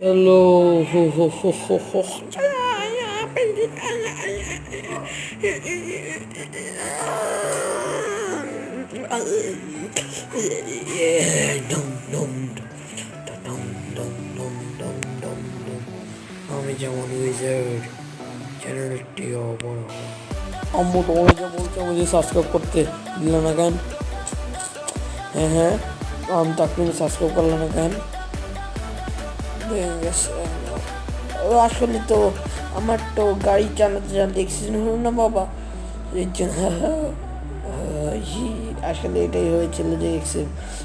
Hello, ho, ho, ho, ho, ho. আমি যেমন wizard চ্যানেলটি বড় আম্মু তোমাকে যা বলছে বুঝে সাবস্ক্রাইব করতে দিল না কেন? হ্যাঁ আমি তাকে সাবস্ক্রাইব করলাম না কেন? আসলে তো আমার তো গাড়ি চালাতে চালাতে অ্যাক্সিডেন্ট হলো না বাবা, এর জন্য আসলে এটাই হয়েছিল যে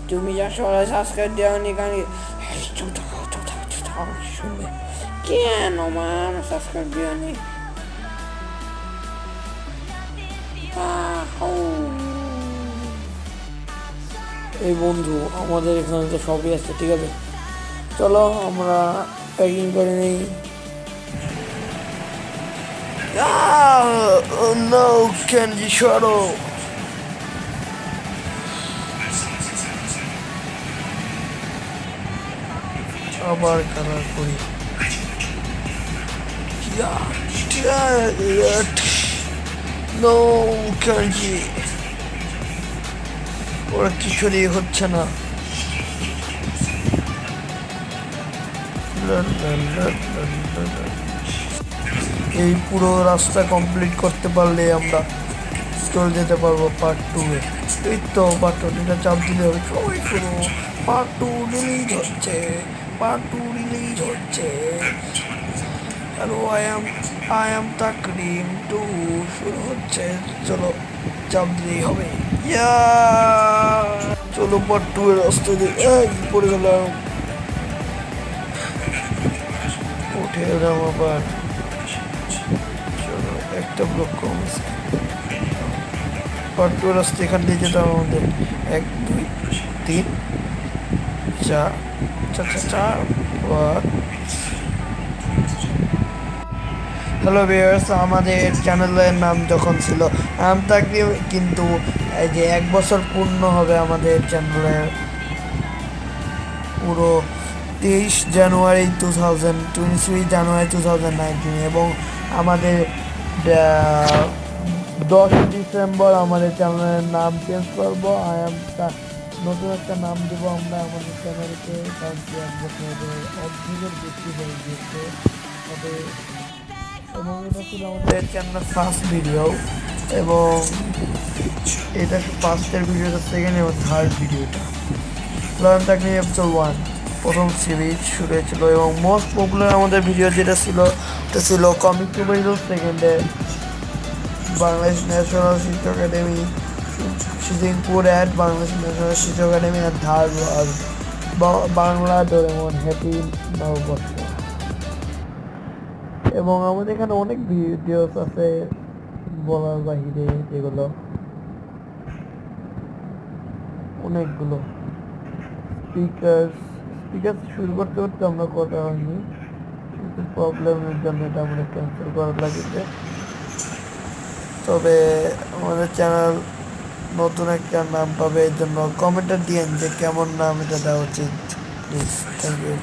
তুমি যা সবাই সাবস্ক্রাইব দেওয়ানি গাড়ি শুনবে কেন মান সাবস্ক্রাইব দেওয়ানি এই বন্ধু আমাদের এখানে তো সবই আছে, ঠিক আছে চলো আমরা প্যাকিং করে নিই। Oh no, Kenji Shuttle. আবার কালার করি নো Kenji, ওরা কিছুই হচ্ছে না। এই পুরো রাস্তা কমপ্লিট করতে পারলে আমরা চলে যেতে পারবো পার্ট 2 এ। এই তো পার্ট 2 এটা চাপ দিলে হবে। সবাই শুনো, পার্ট 2 রিলিজ হচ্ছে, পার্ট 2 রিলিজ হচ্ছে। হ্যালো, আই এম তাকরিম 2 শুরু হচ্ছে। চলো চাপ দিলেই হবে। চলো পার্ট 2 এর রাস্তা দিয়ে পড়ে গেলাম, উঠে এলাম আবার। চলো একটা ব্লক কম আছে, পার্ট 2 এর রাস্তা এখান দিয়ে যেতাম আমাদের 1 2 3 4 4 হ্যালো ভিউয়ার্স, আমাদের চ্যানেলের নাম যখন ছিল তাকরিম, কিন্তু এই যে 1 বছর পূর্ণ হবে আমাদের চ্যানেলের পুরো 23 জানুয়ারি 2019 এবং আমাদের 10 ডিসেম্বর আমাদের চ্যানেলের নাম চেঞ্জ করবো। নতুন একটা নাম দেবো আমরা আমাদের চ্যানেলকে, কারণ কি 1 বছরের অর্ধেকের বেশি হয়ে গিয়েছে তবে। এবং এটা ছিল আমাদের চ্যানেলের ফার্স্ট ভিডিও, এবং এটা ফার্স্টের ভিডিওটা, সেকেন্ড এবং থার্ড ভিডিওটা। লার্ন তাকরিম এপিসোড 1 প্রথম সিরিজ শুরু হয়েছিল, এবং মোস্ট পপুলার আমাদের ভিডিও যেটা ছিল এটা ছিল কমিক টুটোরিয়াল। সেকেন্ডে বাংলাদেশ ন্যাশনাল শিশু একাডেমি সিজিনপুর অ্যাড বাংলাদেশ ন্যাশনাল শিশু একাডেমি, আর থার্ড বাংলা ডোরেমন হ্যাপি নববর্ষ। এবং আমাদের এখানে অনেক ভিডিওস আছে বলার বাহিরে, যেগুলো অনেকগুলো। স্পিকার শুরু করতে করতে আমরা কথা হয়নি, কিন্তু প্রবলেমের জন্য এটা আমরা ক্যান্সেল করার লাগিতে। তবে আমাদের চ্যানেল নতুন একটা নাম পাবে, এর জন্য কমেন্টে দিয়েন যে কেমন নাম এটা দেওয়া উচিত প্লিজ। Thank you.